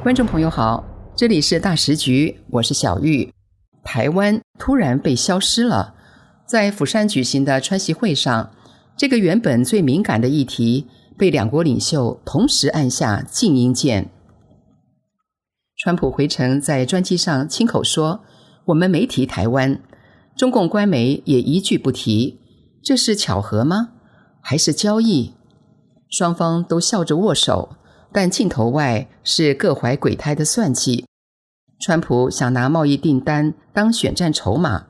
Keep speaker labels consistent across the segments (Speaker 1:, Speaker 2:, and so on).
Speaker 1: 观众朋友好，这里是大时局，我是小玉。台湾突然被消失了，在釜山举行的川习会上，这个原本最敏感的议题被两国领袖同时按下静音键。川普回程在专机上亲口说，我们没提台湾，中共官媒也一句不提，这是巧合吗？还是交易？双方都笑着握手，但镜头外是各怀鬼胎的算计。川普想拿贸易订单当选战筹码，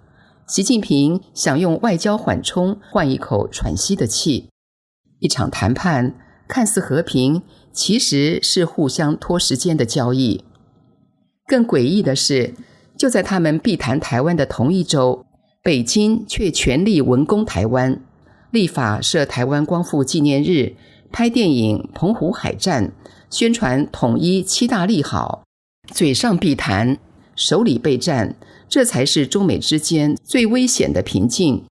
Speaker 1: 习近平想用外交缓冲换一口喘息的气。一场谈判看似和平，其实是互相拖时间的交易。更诡异的是，就在他们避谈台湾的同一周，北京却全力文攻台湾，立法设台湾光复纪念日，拍电影《澎湖海战》，宣传统一七大利好，嘴上避谈，手里备战，这才是中美之间最危险的平静。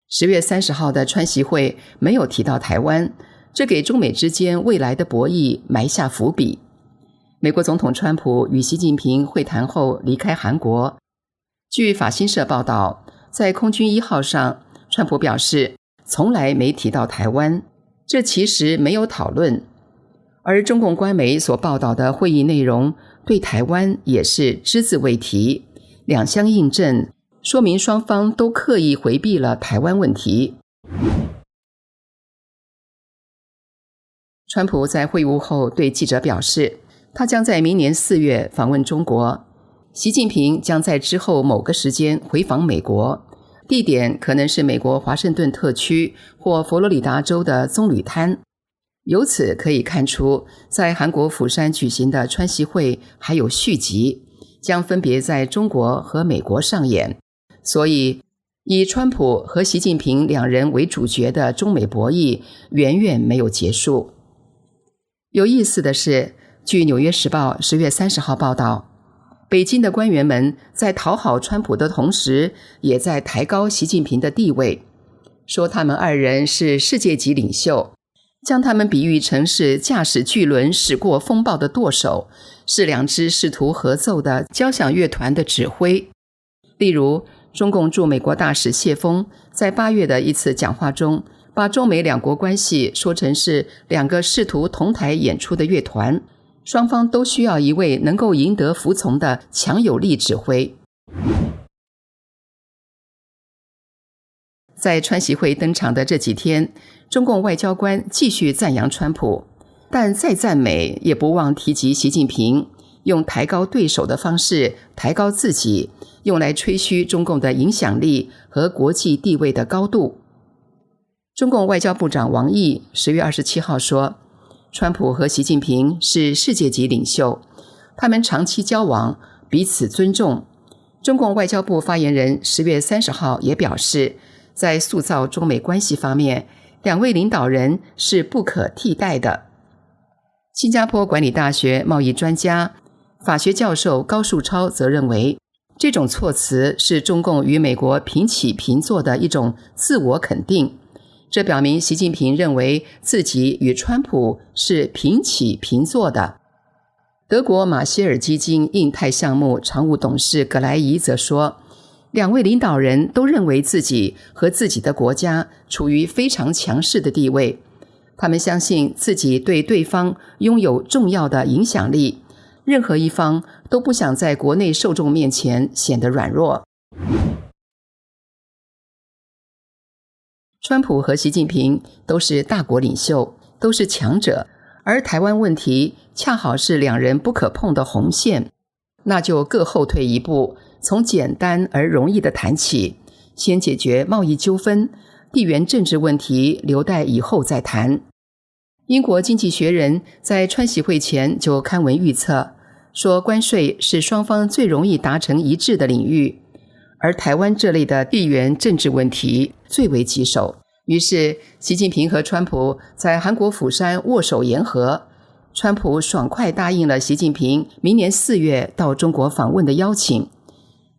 Speaker 1: 10月30号的川习会没有提到台湾，这给中美之间未来的博弈埋下伏笔。美国总统川普与习近平会谈后离开韩国。据法新社报道，在空军1号上，川普表示从来没提到台湾，这其实没有讨论。而中共官媒所报道的会议内容对台湾也是只字未提，两相印证，说明双方都刻意回避了台湾问题。川普在会晤后对记者表示，他将在明年4月访问中国，习近平将在之后某个时间回访美国，地点可能是美国华盛顿特区或佛罗里达州的棕榈滩。由此可以看出，在韩国釜山举行的川习会还有续集，将分别在中国和美国上演。所以，以川普和习近平两人为主角的中美博弈远远没有结束。有意思的是，据《纽约时报》10月30号报道，北京的官员们在讨好川普的同时，也在抬高习近平的地位，说他们二人是世界级领袖，将他们比喻成是驾驶巨轮驶过风暴的舵手，是两支试图合奏的交响乐团的指挥。例如，中共驻美国大使谢锋在8月的一次讲话中，把中美两国关系说成是两个试图同台演出的乐团，双方都需要一位能够赢得服从的强有力指挥。在川习会登场的这几天，中共外交官继续赞扬川普，但再赞美也不忘提及习近平，用抬高对手的方式抬高自己，用来吹嘘中共的影响力和国际地位的高度。中共外交部长王毅10月27号说，川普和习近平是世界级领袖，他们长期交往，彼此尊重。中共外交部发言人10月30号也表示，在塑造中美关系方面，两位领导人是不可替代的。新加坡管理大学贸易专家、法学教授高树超则认为，这种措辞是中共与美国平起平坐的一种自我肯定，这表明习近平认为自己与川普是平起平坐的。德国马歇尔基金印太项目常务董事葛莱仪则说，两位领导人都认为自己和自己的国家处于非常强势的地位，他们相信自己对对方拥有重要的影响力，任何一方都不想在国内受众面前显得软弱。川普和习近平都是大国领袖，都是强者，而台湾问题恰好是两人不可碰的红线，那就各后退一步，从简单而容易的谈起，先解决贸易纠纷，地缘政治问题留待以后再谈。英国经济学人在川习会前就刊文预测，说关税是双方最容易达成一致的领域，而台湾这类的地缘政治问题最为棘手。于是习近平和川普在韩国釜山握手言和，川普爽快答应了习近平明年4月到中国访问的邀请。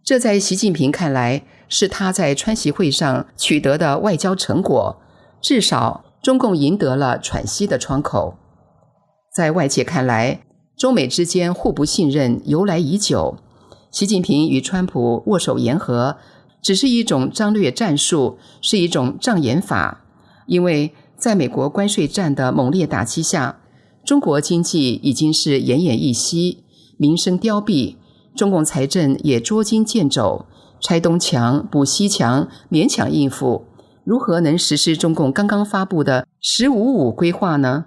Speaker 1: 这在习近平看来是他在川习会上取得的外交成果，至少中共赢得了喘息的窗口。在外界看来，中美之间互不信任由来已久。习近平与川普握手言和，只是一种战略战术，是一种障眼法。因为在美国关税战的猛烈打击下，中国经济已经是奄奄一息，民生凋敝，中共财政也捉襟见肘，拆东墙补西墙，勉强应付，如何能实施中共刚刚发布的“10+5+5”规划呢？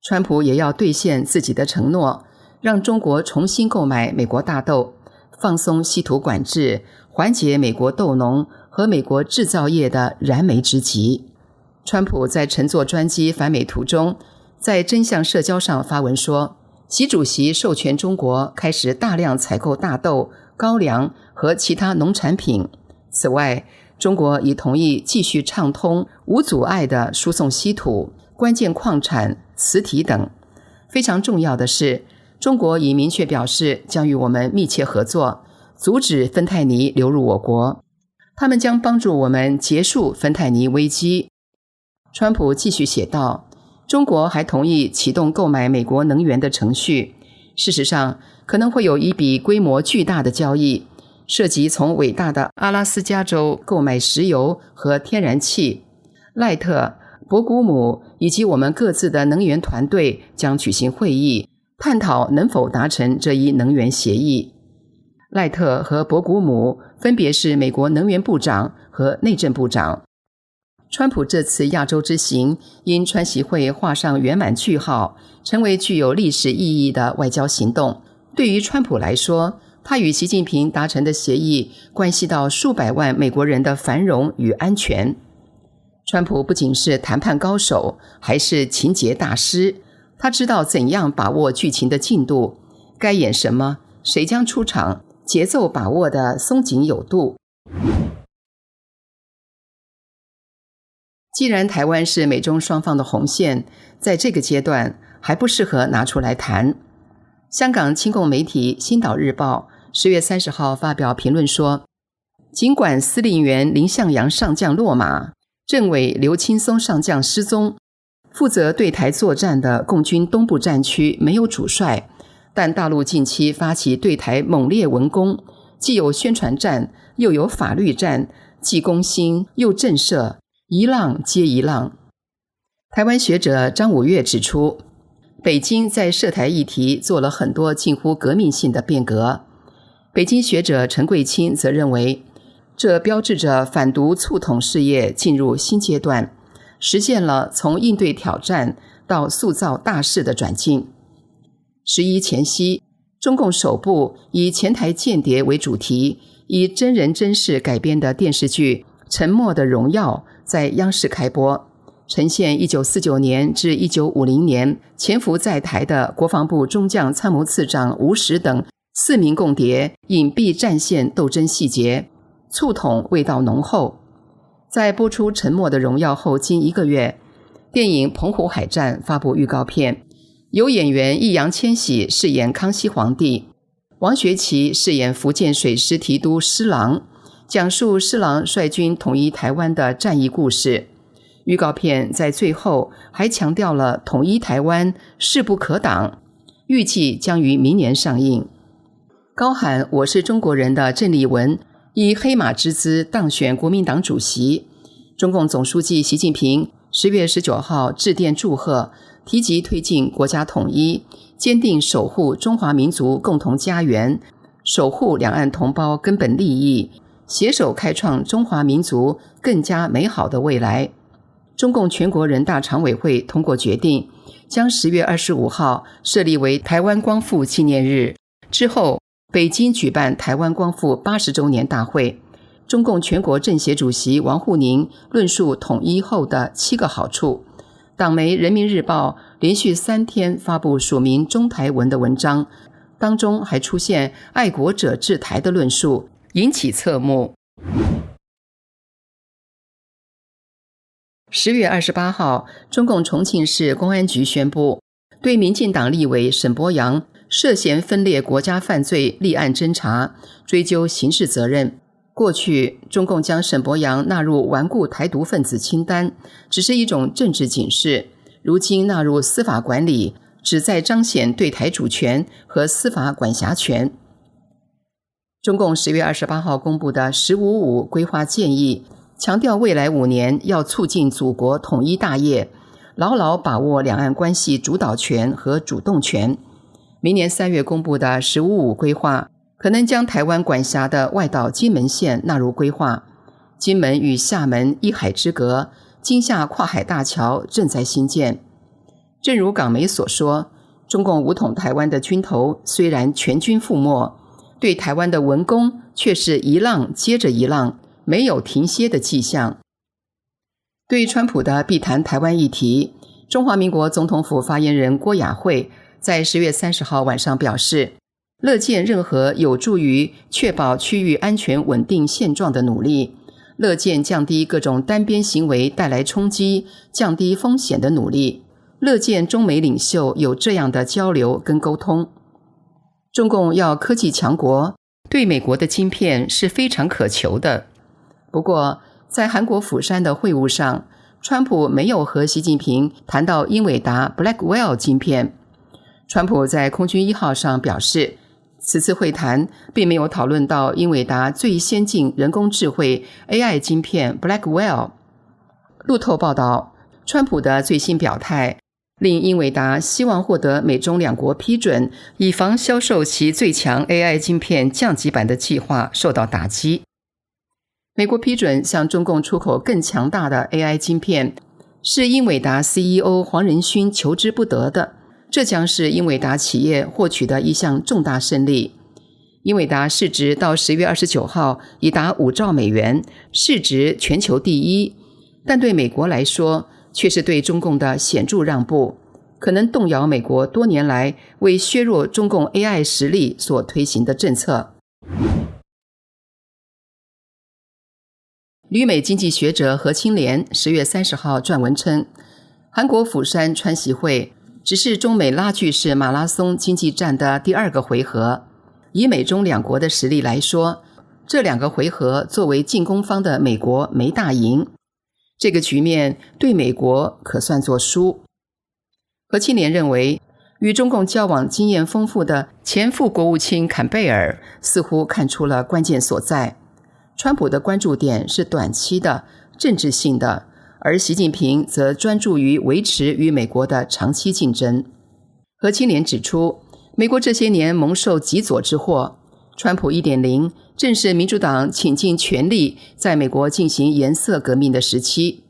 Speaker 1: 川普也要兑现自己的承诺，让中国重新购买美国大豆，放松稀土管制，缓解美国豆农和美国制造业的燃眉之急。川普在乘坐专机返美途中，在真相社交上发文说，习主席授权中国开始大量采购大豆、高粱和其他农产品。此外，中国已同意继续畅通无阻碍地输送稀土、关键矿产、磁体等。非常重要的是，中国已明确表示将与我们密切合作，阻止芬太尼流入我国。他们将帮助我们结束芬太尼危机。川普继续写道，中国还同意启动购买美国能源的程序。事实上，可能会有一笔规模巨大的交易，涉及从伟大的阿拉斯加州购买石油和天然气。赖特、博古姆以及我们各自的能源团队将举行会议，探讨能否达成这一能源协议。赖特和博古姆分别是美国能源部长和内政部长。川普这次亚洲之行因川习会画上圆满句号，成为具有历史意义的外交行动。对于川普来说，他与习近平达成的协议关系到数百万美国人的繁荣与安全。川普不仅是谈判高手，还是情节大师。他知道怎样把握剧情的进度，该演什么，谁将出场，节奏把握得松紧有度。既然台湾是美中双方的红线，在这个阶段还不适合拿出来谈。香港亲共媒体《星岛日报》10月30号发表评论说，尽管司令员林向阳上将落马，政委刘青松上将失踪，负责对台作战的共军东部战区没有主帅，但大陆近期发起对台猛烈文攻，既有宣传战，又有法律战，既攻心又震慑，一浪接一浪。台湾学者张武岳指出，北京在涉台议题做了很多近乎革命性的变革。北京学者陈桂清则认为，这标志着反独促统事业进入新阶段，实现了从应对挑战到塑造大势的转进。11前夕，中共首部以前台间谍为主题，以真人真事改编的电视剧《沉默的荣耀》在央视开播，呈现1949年至1950年潜伏在台的国防部中将参谋次长吴石等4名共谍隐蔽战线斗争细节，促统味道浓厚。在播出《沉默的荣耀》后仅1个月，电影《澎湖海战》发布预告片，由演员易烊千玺饰演康熙皇帝，王学圻饰演福建水师提督施琅，讲述施琅率军统一台湾的战役故事。预告片在最后还强调了统一台湾势不可挡，预计将于明年上映。高喊我是中国人的郑丽文以黑马之姿当选国民党主席。中共总书记习近平10月19号致电祝贺，提及推进国家统一，坚定守护中华民族共同家园，守护两岸同胞根本利益，携手开创中华民族更加美好的未来。中共全国人大常委会通过决定，将10月25号设立为台湾光复纪念日。之后，北京举办台湾光复80周年大会。中共全国政协主席王沪宁论述统一后的7个好处。党媒《人民日报》连续3天发布署名中台文的文章，当中还出现爱国者治台的论述，引起侧目。10月28号，中共重庆市公安局宣布，对民进党立委沈伯洋涉嫌分裂国家犯罪立案侦查，追究刑事责任。过去，中共将沈伯洋纳入顽固台独分子清单，只是一种政治警示。如今纳入司法管理，旨在彰显对台主权和司法管辖权。中共10月28号公布的“15-5”规划建议，强调未来5年要促进祖国统一大业，牢牢把握两岸关系主导权和主动权。明年3月公布的“15-5”规划，可能将台湾管辖的外岛金门县纳入规划。金门与厦门一海之隔，金厦跨海大桥正在兴建。正如港媒所说，中共武统台湾的军头虽然全军覆没，对台湾的文攻却是一浪接着一浪，没有停歇的迹象。对川普的避谈台湾议题，中华民国总统府发言人郭雅慧在10月30号晚上表示，乐见任何有助于确保区域安全稳定现状的努力，乐见降低各种单边行为带来冲击、降低风险的努力，乐见中美领袖有这样的交流跟沟通。中共要科技强国，对美国的晶片是非常渴求的。不过，在韩国釜山的会晤上，川普没有和习近平谈到英伟达 Blackwell 晶片。川普在空军1号上表示，此次会谈并没有讨论到英伟达最先进人工智慧 AI 晶片 Blackwell。路透报道，川普的最新表态令英伟达希望获得美中两国批准，以防销售其最强 AI 晶片降级版的计划受到打击。美国批准向中共出口更强大的 AI 晶片，是英伟达 CEO 黄仁勋求之不得的，这将是英伟达企业获取的一项重大胜利。英伟达市值到10月29号已达5兆美元，市值全球第一，但对美国来说却是对中共的显著让步，可能动摇美国多年来为削弱中共 AI 实力所推行的政策。旅美经济学者何清廉10月30号撰文称，韩国釜山川习会只是中美拉锯式马拉松经济战的第2个回合。以美中两国的实力来说，这2个回合作为进攻方的美国没大赢，这个局面对美国可算作输。何清廉认为，与中共交往经验丰富的前副国务卿坎贝尔似乎看出了关键所在。川普的关注点是短期的、政治性的，而习近平则专注于维持与美国的长期竞争。何清廉指出，美国这些年蒙受极左之祸，川普 1.0 正是民主党倾尽全力在美国进行颜色革命的时期。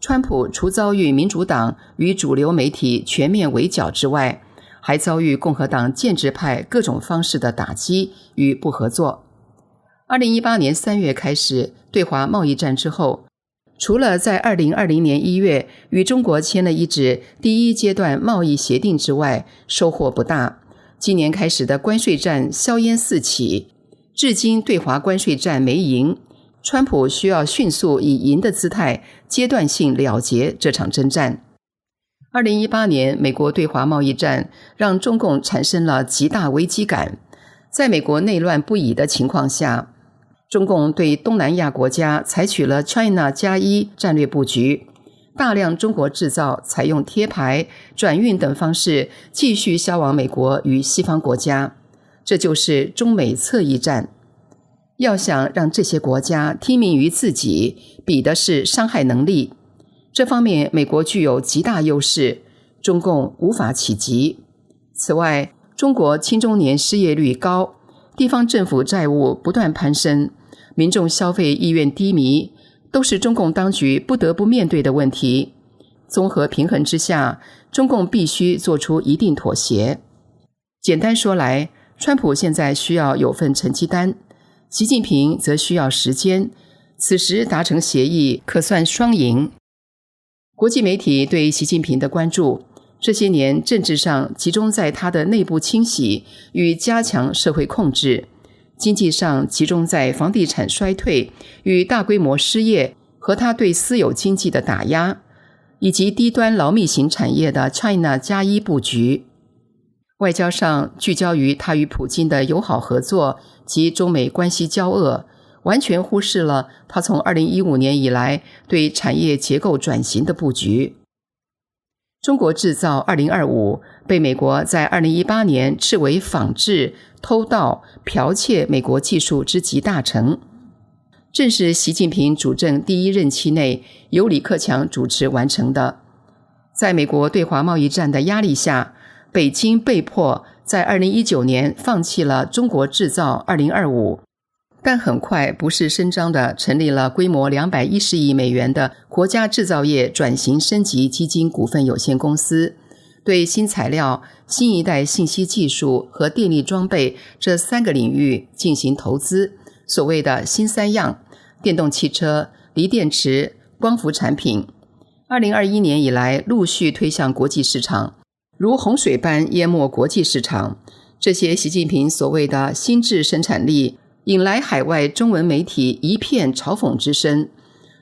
Speaker 1: 川普除遭遇民主党与主流媒体全面围剿之外，还遭遇共和党建制派各种方式的打击与不合作。2018年3月开始对华贸易战之后，除了在2020年1月与中国签了一纸第1阶段贸易协定之外，收获不大。今年开始的关税战硝烟四起，至今对华关税战没赢，川普需要迅速以赢的姿态阶段性了结这场征战。2018年美国对华贸易战让中共产生了极大危机感，在美国内乱不已的情况下，中共对东南亚国家采取了 China+1 战略布局，大量中国制造采用贴牌、转运等方式继续销往美国与西方国家，这就是中美侧翼战。要想让这些国家听命于自己，比的是伤害能力。这方面美国具有极大优势，中共无法企及。此外，中国青中年失业率高，地方政府债务不断攀升，民众消费意愿低迷，都是中共当局不得不面对的问题。综合平衡之下，中共必须做出一定妥协。简单说来，川普现在需要有份成绩单，习近平则需要时间，此时达成协议可算双赢。国际媒体对习近平的关注，这些年政治上集中在他的内部清洗与加强社会控制，经济上集中在房地产衰退与大规模失业和他对私有经济的打压，以及低端劳密型产业的 China+1 布局。外交上聚焦于他与普京的友好合作及中美关系交恶，完全忽视了他从2015年以来对产业结构转型的布局。中国制造2025被美国在2018年斥为仿制、偷盗、剽窃美国技术之集大成，正是习近平主政第一任期内由李克强主持完成的。在美国对华贸易战的压力下，北京被迫在2019年放弃了中国制造2025，但很快不是声张地成立了规模210亿美元的国家制造业转型升级基金股份有限公司，对新材料、新一代信息技术和电力装备这3个领域进行投资，所谓的新三样：电动汽车、锂电池、光伏产品。2021年以来陆续推向国际市场，如洪水般淹没国际市场。这些习近平所谓的新质生产力引来海外中文媒体一片嘲讽之声，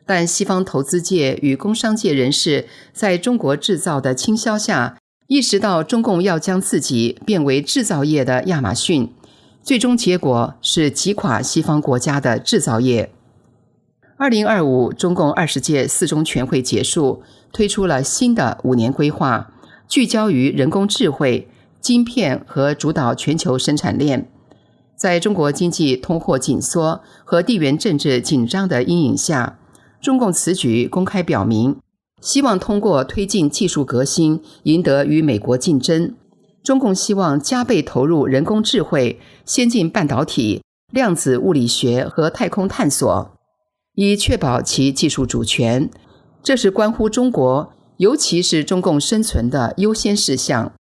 Speaker 1: 但西方投资界与工商界人士在中国制造的倾销下，意识到中共要将自己变为制造业的亚马逊，最终结果是击垮西方国家的制造业。2025中共20届4中全会结束，推出了新的5年规划，聚焦于人工智慧、晶片和主导全球生产链。在中国经济通货紧缩和地缘政治紧张的阴影下，中共此举公开表明，希望通过推进技术革新，赢得与美国竞争。中共希望加倍投入人工智慧、先进半导体、量子物理学和太空探索，以确保其技术主权。这是关乎中国，尤其是中共生存的优先事项。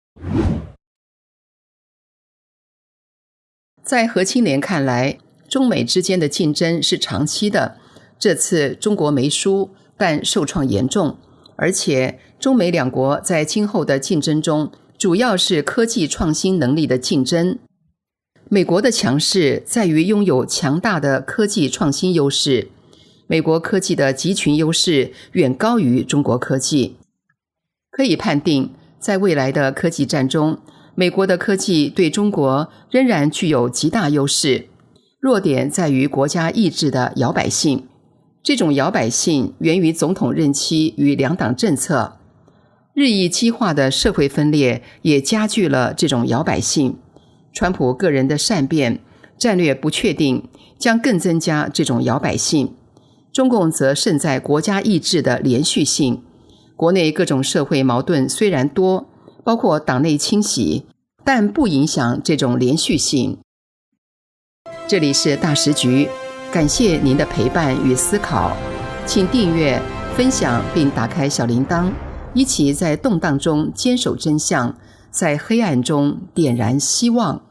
Speaker 1: 在何清莲看来，中美之间的竞争是长期的，这次中国没输，但受创严重，而且中美两国在今后的竞争中，主要是科技创新能力的竞争。美国的强势在于拥有强大的科技创新优势，美国科技的集群优势远高于中国科技。可以判定，在未来的科技战中，美国的科技对中国仍然具有极大优势，弱点在于国家意志的摇摆性。这种摇摆性源于总统任期与两党政策，日益激化的社会分裂也加剧了这种摇摆性。川普个人的善变、战略不确定将更增加这种摇摆性。中共则胜在国家意志的连续性。国内各种社会矛盾虽然多，包括党内清洗，但不影响这种连续性。这里是大时局，感谢您的陪伴与思考，请订阅、分享并打开小铃铛，一起在动荡中坚守真相，在黑暗中点燃希望。